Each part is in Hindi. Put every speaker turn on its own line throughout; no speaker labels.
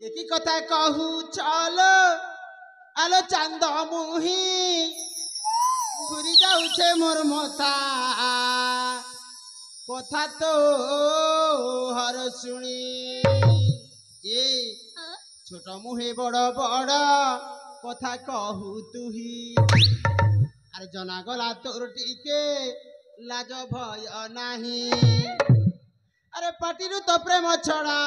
एकी कथा कहू चल आलो चांद मुही घुरी जाऊे मोर मथा कथा तो हर शुणी ए छोट मुहे बड़ बड़ कथा कहू तुही अरे जना गला तोर टीके लाज भय नाही अरे पाटिरु तो प्रेम छड़ा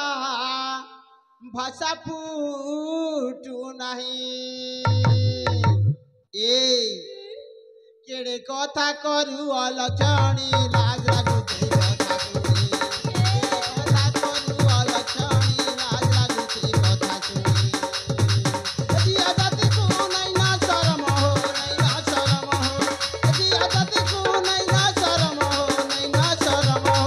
भाषा फुटू नाही ए केड़े कथा करू अलक्षणी लाज लागुते कथा सुनी कथा करू अलक्षणी लाज लागुते कथा सुनी जिया जाति को नहीं ना शरम हो नहीं ना शरम हो जिया जाति को नहीं ना शरम हो नहीं ना शरम हो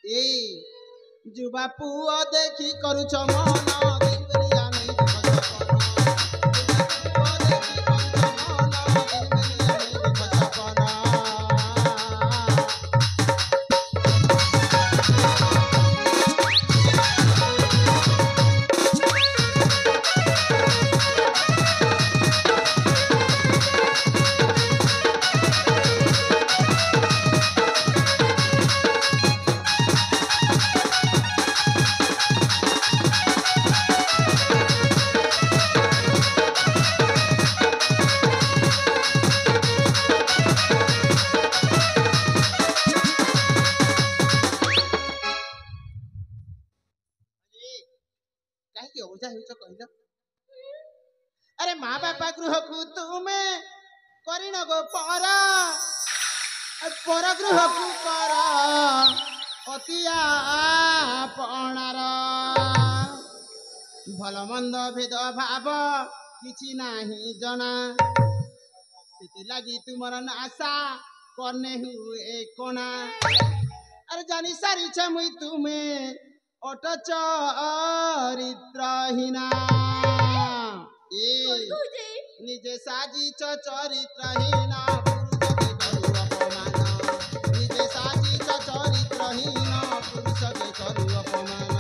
ए जुबा पुआ देखी करू छ मन दिलबरिया नहीं अरे माँ बापा गृह को तुमे करिन गो पर गृह को कर अतिया पणार भल मंद भेद भाव किछि नाही जना सेति लागी तुमर नासा कने हुए कोना अरे जानी सारी छ मुई तुमे अट चरित्रहीना ए निजे साजी चरित्रहीना पुरुष के करू अपमान निजे साजी चरित्रहीना पुरुष के करू अपमान